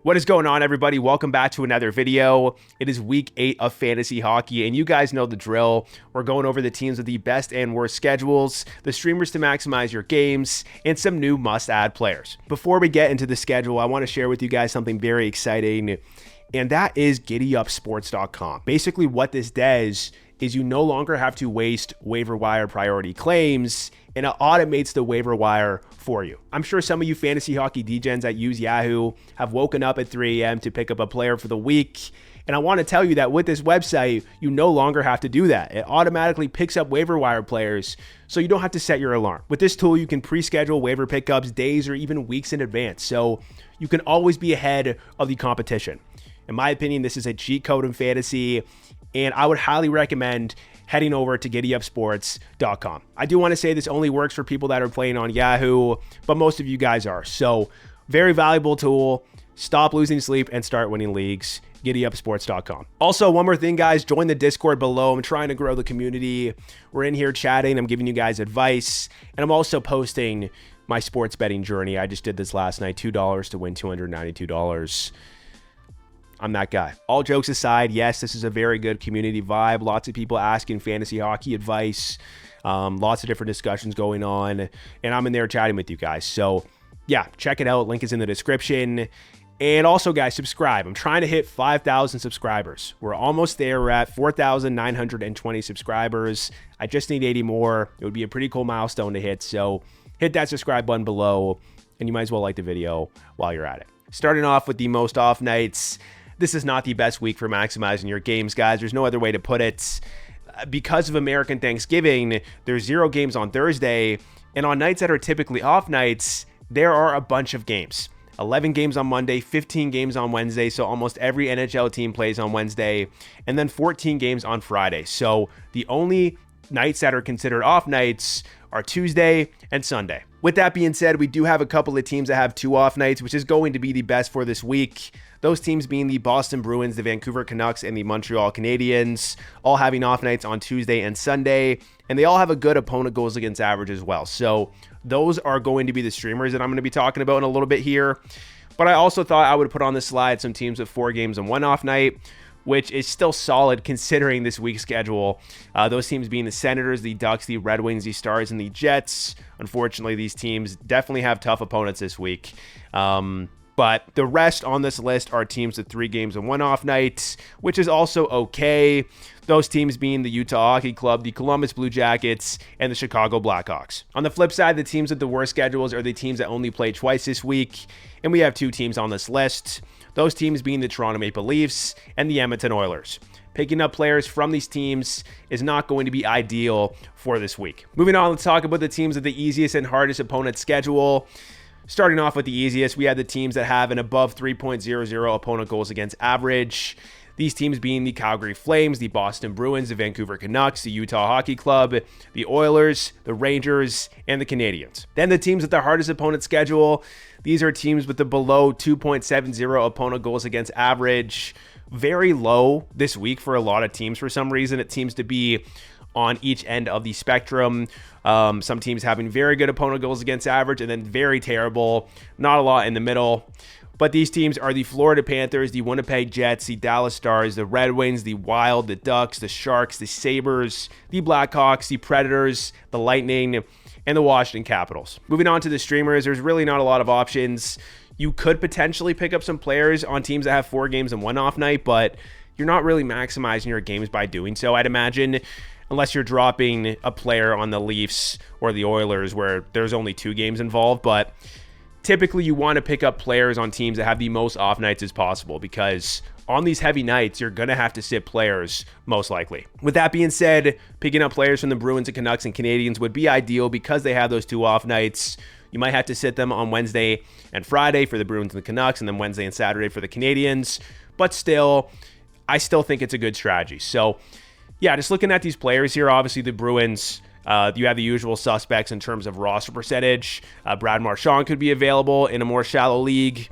What is going on, everybody? Welcome back to another video. It is week 8 of fantasy hockey, and you guys know the drill. We're going over the teams with the best and worst schedules, the streamers to maximize your games, and some new must-add players. Before we get into the schedule, I want to share with you guys something very exciting, and that is GiddyUpSports.com. Basically, what this does is you no longer have to waste waiver wire priority claims, and it automates the waiver wire for you. I'm sure some of you fantasy hockey degens that use Yahoo have woken up at 3 a.m. to pick up a player for the week. And I want to tell you that with this website, you no longer have to do that. It automatically picks up waiver wire players, so you don't have to set your alarm. With this tool, you can pre-schedule waiver pickups days or even weeks in advance, so you can always be ahead of the competition. In my opinion, this is a cheat code in fantasy, and I would highly recommend heading over to GiddyUpSports.com. I do want to say this only works for people that are playing on Yahoo, but most of you guys are. So, very valuable tool. Stop losing sleep and start winning leagues. GiddyUpSports.com. Also, one more thing, guys, join the Discord below. I'm trying to grow the community. We're in here chatting. I'm giving you guys advice, and I'm also posting my sports betting journey. I just did this last night, $2 to win $292. I'm that guy. All jokes aside, yes, this is a very good community vibe. Lots of people asking fantasy hockey advice. Lots of different discussions going on. And I'm in there chatting with you guys. So, yeah, check it out. Link is in the description. And also, guys, subscribe. I'm trying to hit 5,000 subscribers. We're almost there. We're at 4,920 subscribers. I just need 80 more. It would be a pretty cool milestone to hit. So, hit that subscribe button below. And you might as well like the video while you're at it. Starting off with the most off nights. This is not the best week for maximizing your games, guys. There's no other way to put it. Because of American Thanksgiving, there's 0 games on Thursday, and on nights that are typically off nights, there are a bunch of games. 11 games on Monday, 15 games on Wednesday, so almost every NHL team plays on Wednesday, and then 14 games on Friday. So the only nights that are considered off nights are Tuesday and Sunday. With that being said, we do have a couple of teams that have 2 off nights, which is going to be the best for this week. Those teams being the Boston Bruins, the Vancouver Canucks, and the Montreal Canadiens, all having off nights on Tuesday and Sunday, and they all have a good opponent goals against average as well. So those are going to be the streamers that I'm going to be talking about in a little bit here. But I also thought I would put on the slide some teams with 4 games and 1 off night, which is still solid considering this week's schedule. Those teams being the Senators, the Ducks, the Red Wings, the Stars, and the Jets. Unfortunately, these teams definitely have tough opponents this week. But the rest on this list are teams with 3 games and 1 off night, which is also okay. Those teams being the Utah Hockey Club, the Columbus Blue Jackets, and the Chicago Blackhawks. On the flip side, the teams with the worst schedules are the teams that only play twice this week, and we have 2 teams on this list. Those teams being the Toronto Maple Leafs and the Edmonton Oilers. Picking up players from these teams is not going to be ideal for this week. Moving on, let's talk about the teams with the easiest and hardest opponent schedule. Starting off with the easiest, we have the teams that have an above 3.00 opponent goals against average. These teams being the Calgary Flames, the Boston Bruins, the Vancouver Canucks, the Utah Hockey Club, the Oilers, the Rangers, and the Canadiens. Then the teams with the hardest opponent schedule, these are teams with the below 2.70 opponent goals against average. Very low this week for a lot of teams for some reason. It seems to be on each end of the spectrum. Some teams having very good opponent goals against average and then very terrible. Not a lot in the middle. But these teams are the Florida Panthers, the Winnipeg Jets, the Dallas Stars, the Red Wings, the Wild, the Ducks, the Sharks, the Sabres, the Blackhawks, the Predators, the Lightning, and the Washington Capitals. Moving on to the streamers, there's really not a lot of options. You could potentially pick up some players on teams that have 4 games and 1 off night, but you're not really maximizing your games by doing so, I'd imagine, unless you're dropping a player on the Leafs or the Oilers where there's only 2 games involved. But typically you want to pick up players on teams that have the most off nights as possible, because on these heavy nights, you're going to have to sit players most likely. With that being said, picking up players from the Bruins and Canucks and Canadiens would be ideal because they have those 2 off nights. You might have to sit them on Wednesday and Friday for the Bruins and the Canucks, and then Wednesday and Saturday for the Canadiens. But still, I still think it's a good strategy. So yeah, just looking at these players here, obviously the Bruins, you have the usual suspects in terms of roster percentage. Brad Marchand could be available in a more shallow league.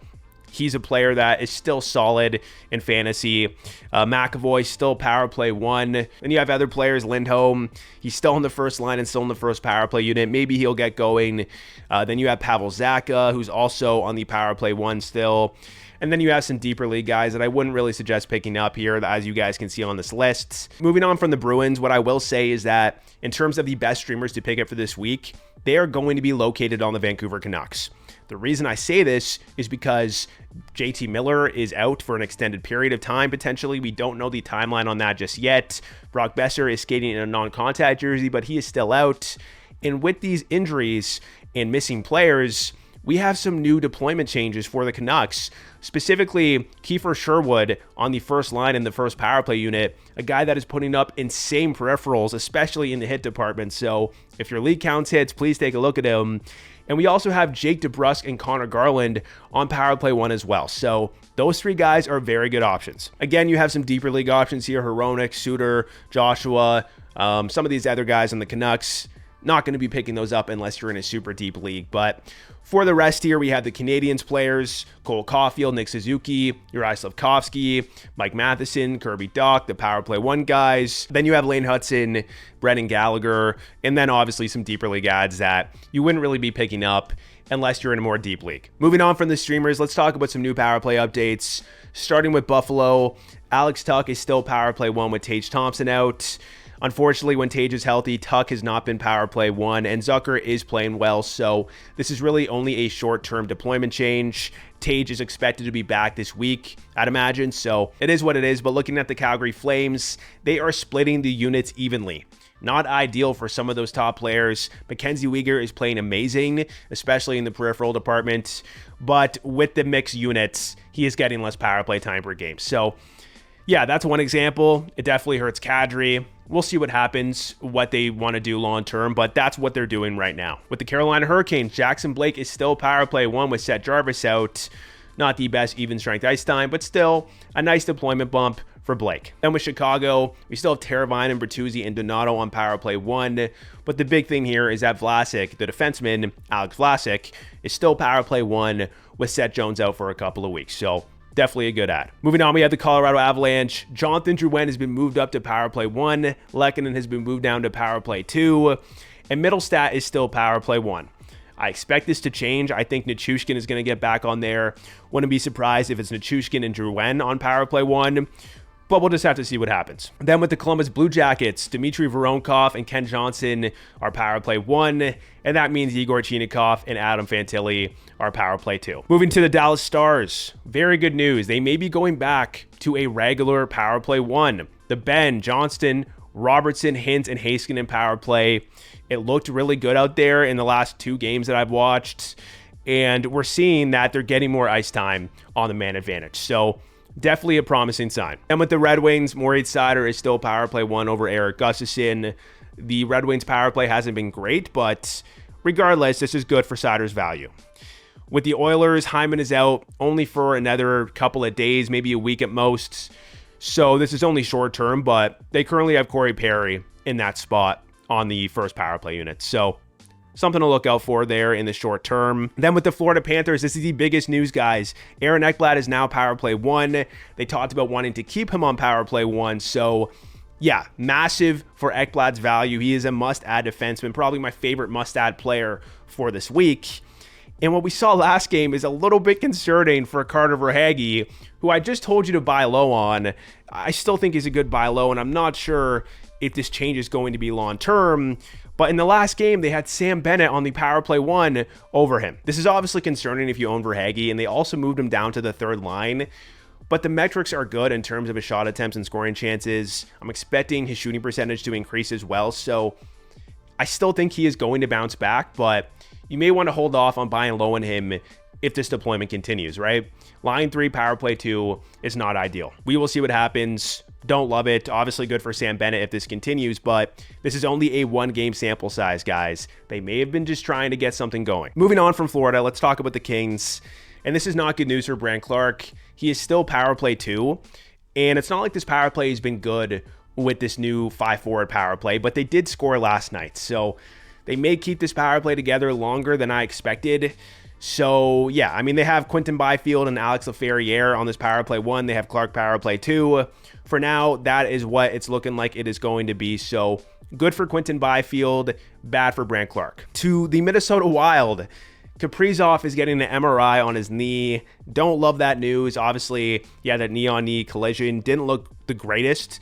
He's a player that is still solid in fantasy. McAvoy, still power play 1. And you have other players, Lindholm. He's still on the first line and still in the first power play unit. Maybe he'll get going. Then you have Pavel Zacha, who's also on the power play 1 still. And then you have some deeper league guys that I wouldn't really suggest picking up here, as you guys can see on this list. Moving on from the Bruins, what I will say is that in terms of the best streamers to pick up for this week, they are going to be located on the Vancouver Canucks. The reason I say this is because JT Miller is out for an extended period of time, potentially. We don't know the timeline on that just yet. Brock Besser is skating in a non-contact jersey, but he is still out. And with these injuries and missing players, we have some new deployment changes for the Canucks, specifically Kiefer Sherwood on the first line in the first power play unit, a guy that is putting up insane peripherals, especially in the hit department. So if your league counts hits, please take a look at him. And we also have Jake DeBrusk and Connor Garland on power play 1 as well. So those 3 guys are very good options. Again, you have some deeper league options here: Hronek, Suter, Joshua, some of these other guys on the Canucks. Not going to be picking those up unless you're in a super deep league. But for the rest here, we have the Canadiens players: Cole Caulfield, Nick Suzuki, Uri Slafkovsky, Mike Matheson, Kirby Dach, the power play 1 guys. Then you have Lane Hudson, Brendan Gallagher, and then obviously some deeper league ads that you wouldn't really be picking up unless you're in a more deep league. Moving on from the streamers, let's talk about some new power play updates. Starting with Buffalo, Alex Tuch is still power play 1 with Tage Thompson out. Unfortunately, when Tage is healthy, Tuch has not been power play 1, and Zucker is playing well, so this is really only a short-term deployment change. Tage is expected to be back this week, I'd imagine, so it is what it is. But looking at the Calgary Flames, they are splitting the units evenly. Not ideal for some of those top players. Mackenzie Weegar is playing amazing, especially in the peripheral department, but with the mixed units, he is getting less power play time per game. So yeah, that's one example. It definitely hurts Kadri. We'll see what happens, what they want to do long term, but that's what they're doing right now. With the Carolina Hurricanes, Jackson Blake is still power play 1 with Seth Jarvis out. Not the best even strength ice time, but still a nice deployment bump for Blake. Then with Chicago, we still have Teravainen and Bertuzzi and Donato on power play 1, but the big thing here is that Vlasic, the defenseman, Alex Vlasic, is still power play 1 with Seth Jones out for a couple of weeks. So definitely a good ad. Moving on, we have the Colorado Avalanche. Jonathan Drouin has been moved up to power play 1. Lehkonen has been moved down to power play 2. And Middlestat is still power play 1. I expect this to change. I think Nichushkin is going to get back on there. Wouldn't be surprised if it's Nichushkin and Drouin on power play 1. But we'll just have to see what happens. Then with the Columbus Blue Jackets, Dmitry Voronkov and Ken Johnson are power play 1, and that means Igor Chinikov and Adam Fantilli are power play 2. Moving to the Dallas Stars, very good news. They may be going back to a regular power play 1. The Ben, Johnston, Robertson, Hintz, and Heiskanen power play. It looked really good out there in the last 2 games that I've watched, and we're seeing that they're getting more ice time on the man advantage. So definitely a promising sign. And with the Red Wings, Moritz Seider is still power play 1 over Eric Gustafsson. The Red Wings power play hasn't been great, but regardless, this is good for Seider's value. With the Oilers, Hyman is out only for another couple of days, maybe a week at most. So this is only short term, but they currently have Corey Perry in that spot on the first power play unit. So something to look out for there in the short term. Then with the Florida Panthers, this is the biggest news, guys. Aaron Ekblad is now power play 1. They talked about wanting to keep him on power play 1. So yeah, massive for Ekblad's value. He is a must-add defenseman, probably my favorite must-add player for this week. And what we saw last game is a little bit concerning for Carter Verhaeghe, who I just told you to buy low on. I still think he's a good buy low, and I'm not sure if this change is going to be long-term. But in the last game, they had Sam Bennett on the power play 1 over him. This is obviously concerning if you own Verhaeghe, and they also moved him down to the 3rd line. But the metrics are good in terms of his shot attempts and scoring chances. I'm expecting his shooting percentage to increase as well. So I still think he is going to bounce back, but you may want to hold off on buying low on him if this deployment continues, right? Line 3, power play 2 is not ideal. We will see what happens. Don't love it. Obviously good for Sam Bennett if this continues, but this is only a 1-game sample size, guys. They may have been just trying to get something going. Moving on from Florida, let's talk about the Kings. And this is not good news for Brandt Clarke. He is still power play 2, and it's not like this power play has been good with this new 5-forward power play, but they did score last night. So they may keep this power play together longer than I expected. So, yeah, I mean, they have Quinton Byfield and Alex Laferriere on this power play 1. They have Clark power play 2. For now, that is what it's looking like it is going to be. So, good for Quinton Byfield, bad for Brandt Clarke. To the Minnesota Wild, Kaprizov is getting an MRI on his knee. Don't love that news. Obviously, yeah, that knee-on-knee collision didn't look the greatest,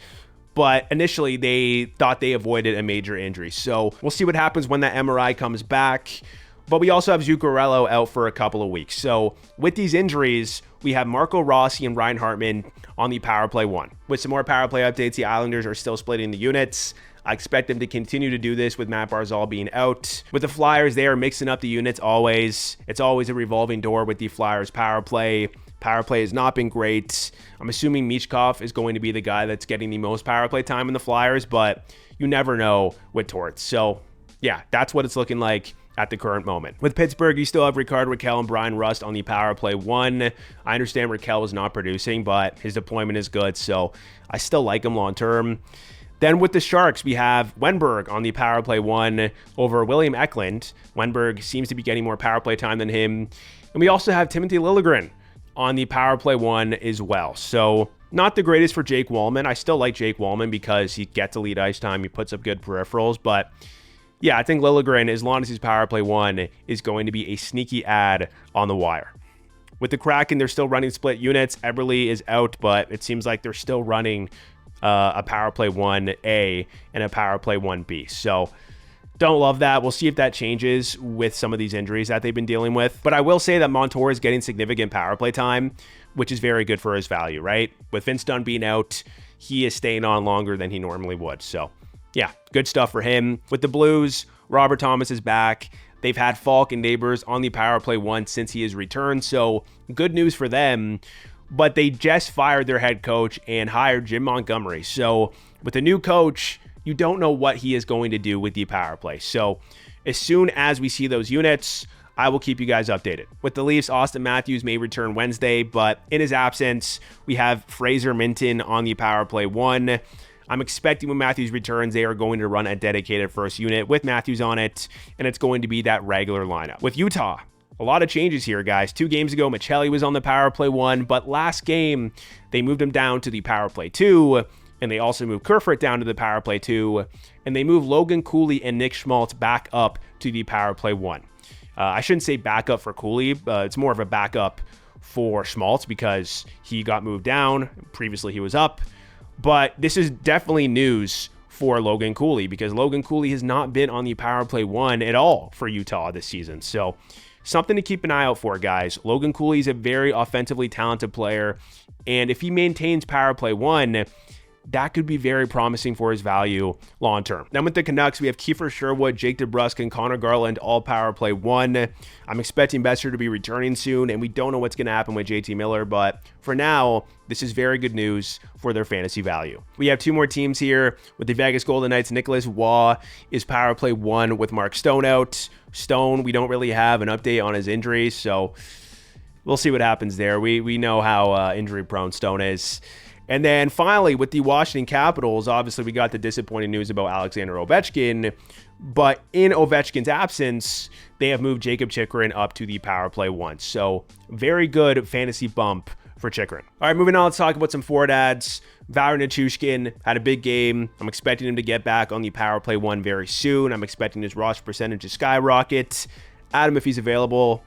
but initially they thought they avoided a major injury. So we'll see what happens when that MRI comes back. But we also have Zuccarello out for a couple of weeks. So with these injuries, we have Marco Rossi and Ryan Hartman on the Powerplay 1. With some more Powerplay updates, the Islanders are still splitting the units. I expect them to continue to do this with Matt Barzal being out. With the Flyers, they are mixing up the units always. It's always a revolving door with the Flyers Powerplay. Powerplay has not been great. I'm assuming Michkov is going to be the guy that's getting the most Powerplay time in the Flyers, but you never know with Torts. So yeah, that's what it's looking like at the current moment. With Pittsburgh, you still have Rickard Rakell and Brian Rust on the Powerplay 1. I understand Rakell is not producing, but his deployment is good, so I still like him long term. Then with the Sharks, we have Wenberg on the Powerplay 1 over William Eklund. Wenberg seems to be getting more Powerplay time than him. And we also have Timothy Liljegren on the Powerplay 1 as well. So not the greatest for Jake Wallman. I still like Jake Wallman because he gets elite ice time. He puts up good peripherals. But yeah, I think Liljegren, as long as his Powerplay 1, is going to be a sneaky add on the wire. With the Kraken, they're still running split units. Eberle is out, but it seems like they're still running a Powerplay 1A and a Powerplay 1B. So don't love that. We'll see if that changes with some of these injuries that they've been dealing with. But I will say that Montour is getting significant Powerplay time, which is very good for his value, right? With Vince Dunn being out, he is staying on longer than he normally would. So yeah, good stuff for him. With the Blues, Robert Thomas is back. They've had Falk and Neighbors on the Powerplay 1 since he has returned. So good news for them. But they just fired their head coach and hired Jim Montgomery. So with a new coach, you don't know what he is going to do with the power play. So as soon as we see those units, I will keep you guys updated. With the Leafs, Austin Matthews may return Wednesday, but in his absence, we have Fraser Minton on the power play 1. I'm expecting when Matthews returns, they are going to run a dedicated first unit with Matthews on it, and it's going to be that regular lineup. With Utah, a lot of changes here, guys. 2 games ago, Michelli was on the power play 1, but last game, they moved him down to the power play 2, and they also moved Kerfoot down to the power play 2, and they moved Logan Cooley and Nick Schmaltz back up to the power play 1. I shouldn't say backup for Cooley. It's more of a backup for Schmaltz because he got moved down. Previously, he was up. But this is definitely news for Logan Cooley because Logan Cooley has not been on the power play 1 at all for Utah this season. So something to keep an eye out for, guys. Logan Cooley is a very offensively talented player, and if he maintains power play 1, that could be very promising for his value long term. Then with the Canucks, we have Kiefer Sherwood, Jake DeBrusk, and Connor Garland all power play 1. I'm expecting Besser to be returning soon, and we don't know what's going to happen with JT Miller, but for now, this is very good news for their fantasy value. We have 2 more teams here. With the Vegas Golden Knights, Nicholas Waugh is power play 1 with Mark Stone out. Stone, we don't really have an update on his injury, so we'll see what happens there. We know how injury prone Stone is. And then finally, with the Washington Capitals, obviously we got the disappointing news about Alexander Ovechkin, but in Ovechkin's absence, they have moved Jacob Chychrun up to the power play 1. So very good fantasy bump for Chychrun. All right, moving on, let's talk about some forward adds. Valeri Nichushkin had a big game. I'm expecting him to get back on the power play 1 very soon. I'm expecting his roster percentage to skyrocket. Add him if he's available.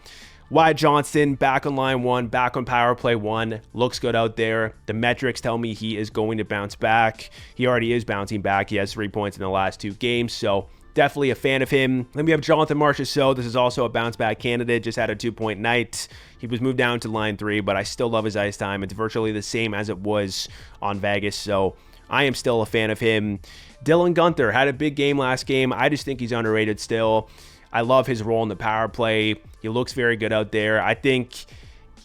Wyatt Johnston, back on line 1, back on power play 1. Looks good out there. The metrics tell me he is going to bounce back. He already is bouncing back. He has 3 points in the last 2 games, so definitely a fan of him. Then we have Jonathan Marchessault. This is also a bounce back candidate. Just had a 2-point night. He was moved down to line 3, but I still love his ice time. It's virtually the same as it was on Vegas, so I am still a fan of him. Dylan Guenther had a big game last game. I just think he's underrated still. I love his role in the power play. He looks very good out there. I think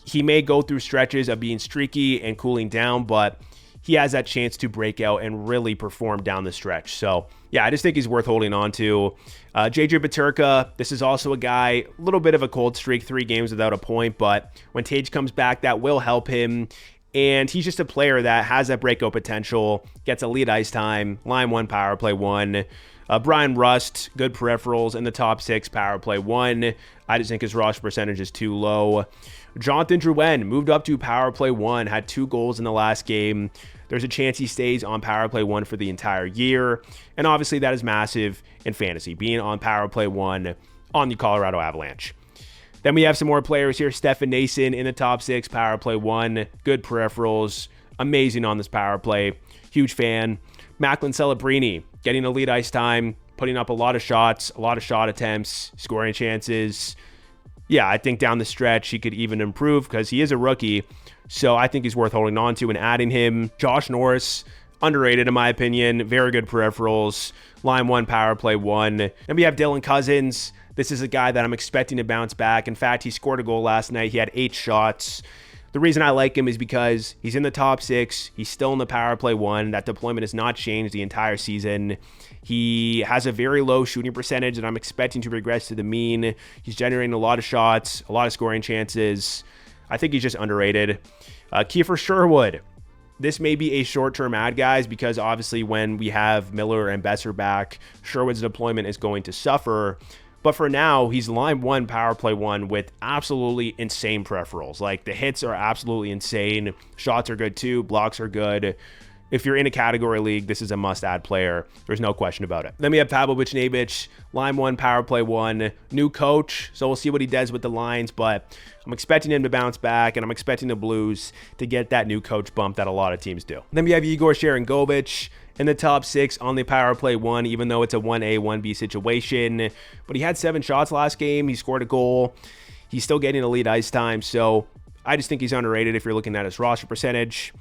he may go through stretches of being streaky and cooling down, but he has that chance to break out and really perform down the stretch. So, yeah, I just think he's worth holding on to. JJ Peterka, this is also a guy, a little bit of a cold streak, 3 games without a point, but when Tage comes back, that will help him. And he's just a player that has that breakout potential, gets elite ice time, line 1, power play 1. Brian Rust, good peripherals in the top 6, power play 1. I just think his roster percentage is too low. Jonathan Drouin moved up to power play 1, had 2 goals in the last game. There's a chance he stays on power play 1 for the entire year. And obviously that is massive in fantasy, being on power play 1 on the Colorado Avalanche. Then we have some more players here. Stefan Nason in the top 6, power play 1, good peripherals, amazing on this power play, huge fan. Macklin Celebrini getting elite ice time, putting up a lot of shots, a lot of shot attempts, scoring chances. Yeah, I think down the stretch he could even improve because he is a rookie, so I think he's worth holding on to and adding him. Josh Norris, underrated in my opinion, very good peripherals, line 1, power play 1. Then we have Dylan Cousins. This is a guy that I'm expecting to bounce back. In fact, he scored a goal last night. He had 8 shots. The reason I like him is because he's in the top 6. He's still in the power play 1. That deployment has not changed the entire season. He has a very low shooting percentage, and I'm expecting to regress to the mean. He's generating a lot of shots, a lot of scoring chances. I think he's just underrated. Kiefer Sherwood. This may be a short-term ad, guys, because obviously when we have Miller and Besser back, Sherwood's deployment is going to suffer. But for now, he's line 1, power play 1 with absolutely insane peripherals. Like, the hits are absolutely insane. Shots are good too. Blocks are good. If you're in a category league, this is a must-add player. There's no question about it. Then we have Pavel Buchnevich, line 1, power play 1. New coach, so we'll see what he does with the lines, but I'm expecting him to bounce back, and I'm expecting the Blues to get that new coach bump that a lot of teams do. Then we have Igor Sharangovich in the top 6 on the power play 1, even though it's a 1A, 1B situation. But he had 7 shots last game. He scored a goal. He's still getting elite ice time, so I just think he's underrated if you're looking at his roster percentage.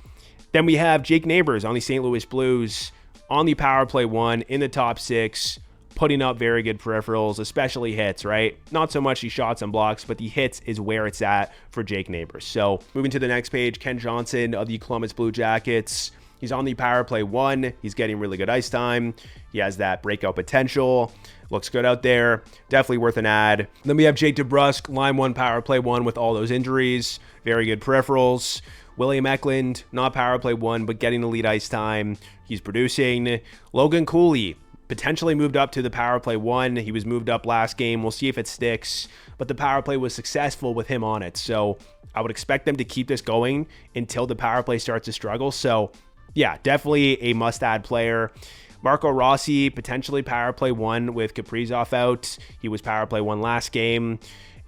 Then we have Jake Neighbors on the St. Louis Blues on the power play 1 in the top 6, putting up very good peripherals, especially hits, right? Not so much the shots and blocks, but the hits is where it's at for Jake Neighbors. So moving to the next page, Ken Johnson of the Columbus Blue Jackets. He's on the power play 1. He's getting really good ice time. He has that breakout potential. Looks good out there. Definitely worth an ad. Then we have Jake DeBrusk, line 1, power play 1 with all those injuries. Very good peripherals. William Eklund, not power play 1, but getting elite ice time. He's producing. Logan Cooley, potentially moved up to the power play 1. He was moved up last game. We'll see if it sticks. But the power play was successful with him on it. So I would expect them to keep this going until the power play starts to struggle. So yeah, definitely a must-add player. Marco Rossi, potentially power play 1 with Kaprizov out. He was power play 1 last game.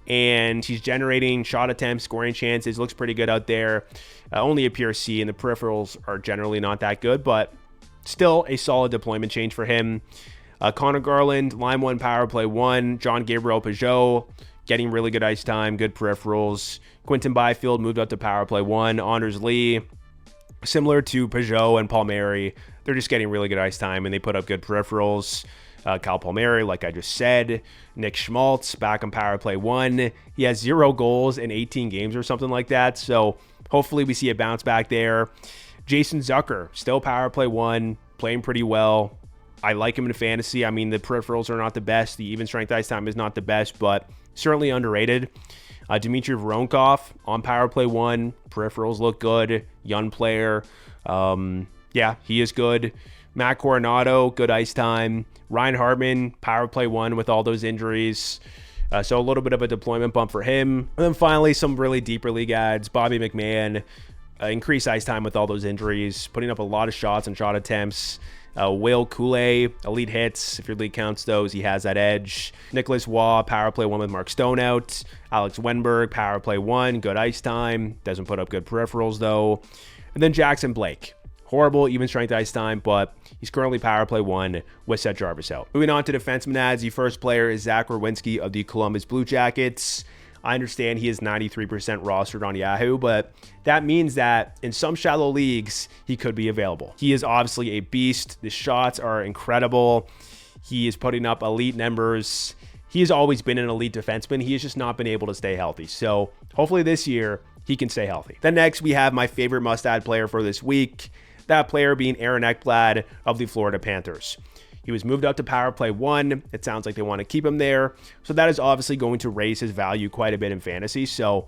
And he's generating shot attempts, scoring chances. Looks pretty good out there. Only a pure C, and the peripherals are generally not that good, but still a solid deployment change for him. Connor Garland, line 1, power play 1. John Gabriel Peugeot, getting really good ice time, good peripherals. Quinton Byfield moved up to power play 1. Anders Lee, similar to Peugeot and Palmieri, they're just getting really good ice time, and they put up good peripherals. Kyle Palmieri, like I just said. Nick Schmaltz, back on power play 1. He has 0 goals in 18 games or something like that, so hopefully we see a bounce back there. Jason Zucker, still power play 1, playing pretty well. I like him in fantasy. I mean, the peripherals are not the best. The even strength ice time is not the best, but certainly underrated. Dmitry Voronkov on power play 1. Peripherals look good. Young player. Yeah, he is good. Matt Coronado, good ice time. Ryan Hartman, power play 1 with all those injuries. So a little bit of a deployment bump for him. And then finally, some really deeper league ads. Bobby McMahon, increased ice time with all those injuries, putting up a lot of shots and shot attempts. Will Cooley, elite hits. If your league counts those, he has that edge. Nicholas Waugh, power play 1 with Mark Stone out. Alex Wenberg, power play 1, good ice time. Doesn't put up good peripherals, though. And then Jackson Blake. Horrible even strength ice time, but he's currently power play 1 with Seth Jarvis out. Moving on to defenseman ads, the first player is Zach Werenski of the Columbus Blue Jackets. I understand he is 93% rostered on Yahoo, but that means that in some shallow leagues, he could be available. He is obviously a beast. The shots are incredible. He is putting up elite numbers. He has always been an elite defenseman. He has just not been able to stay healthy. So hopefully this year, he can stay healthy. Then next, we have my favorite must-add player for this week. That player being Aaron Ekblad of the Florida Panthers. He was moved up to power play 1. It sounds like they want to keep him there. So that is obviously going to raise his value quite a bit in fantasy. So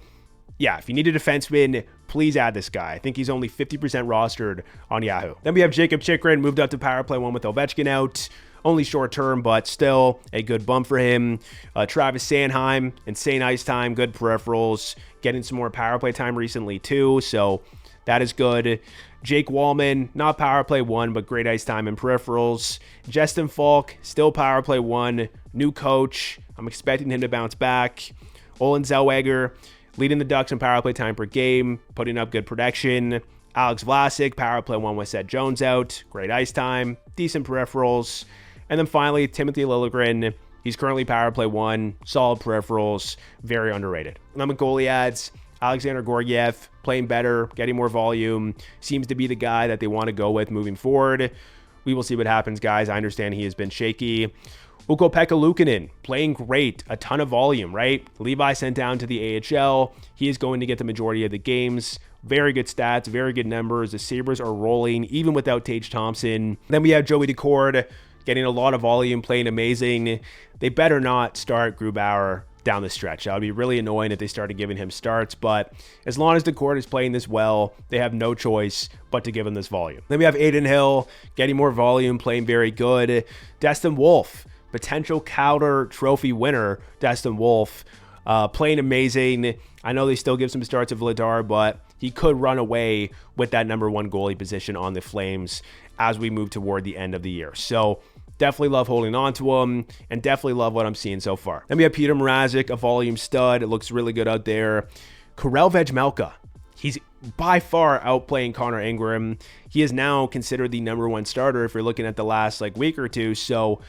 yeah, if you need a defenseman, please add this guy. I think he's only 50% rostered on Yahoo. Then we have Jacob Chychrun, moved up to power play 1 with Ovechkin out. Only short term, but still a good bump for him. Travis Sanheim, insane ice time, good peripherals, getting some more power play time recently too. So that is good. Jake Wallman, not power play 1, but great ice time and peripherals. Justin Falk, still power play 1. New coach. I'm expecting him to bounce back. Olin Zellweger, leading the Ducks in power play time per game, putting up good production. Alex Vlasic, power play 1 with Seth Jones out. Great ice time, decent peripherals. And then finally, Timothy Liljegren. He's currently power play 1, solid peripherals, very underrated. And I'm at Goalie Adds. Alexander Gorgiev, playing better, getting more volume, seems to be the guy that they want to go with moving forward. We will see what happens, guys. I understand he has been shaky. Ukko-Pekka Luukkonen, playing great, a ton of volume, right? Levi sent down to the AHL. He is going to get the majority of the games. Very good stats, very good numbers. The Sabres are rolling, even without Tage Thompson. Then we have Joey Daccord, getting a lot of volume, playing amazing. They better not start Grubauer down the stretch. That would be really annoying if they started giving him starts, but as long as Daccord is playing this well, they have no choice but to give him this volume. Then we have Adin Hill, getting more volume, playing very good. Destin Wolf, potential Calder Trophy winner, Destin Wolf, playing amazing. I know they still give some starts of Vladar, but he could run away with that #1 goalie position on the Flames as we move toward the end of the year. So definitely love holding on to him and definitely love what I'm seeing so far. Then we have Peter Mrazek, a volume stud. It looks really good out there. Karel Vejmelka, he's by far outplaying Connor Ingram. He is now considered the #1 starter if you're looking at the last week or two. So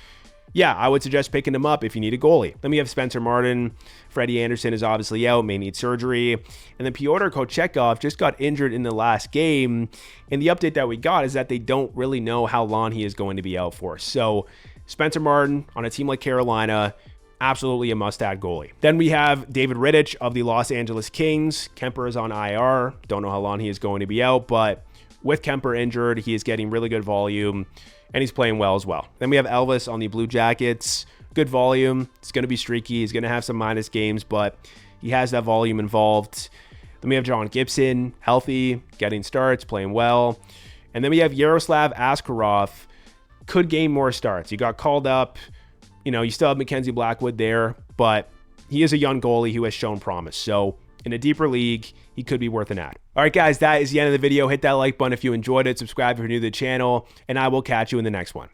yeah, I would suggest picking him up if you need a goalie. Then we have Spencer Martin. Freddie Anderson is obviously out, may need surgery. And then Pyotr Kochetkov just got injured in the last game. And the update that we got is that they don't really know how long he is going to be out for. So Spencer Martin on a team like Carolina, absolutely a must-add goalie. Then we have David Rittich of the Los Angeles Kings. Kemper is on IR. Don't know how long he is going to be out, but with Kemper injured, he is getting really good volume, and he's playing well as well. Then we have Elvis on the Blue Jackets. Good volume. It's going to be streaky. He's going to have some minus games, but he has that volume involved. Then we have John Gibson, healthy, getting starts, playing well. And then we have Yaroslav Askarov, could gain more starts. He got called up. You still have Mackenzie Blackwood there, but he is a young goalie who has shown promise. So in a deeper league, he could be worth an add. All right, guys, that is the end of the video. Hit that like button if you enjoyed it. Subscribe if you're new to the channel, and I will catch you in the next one.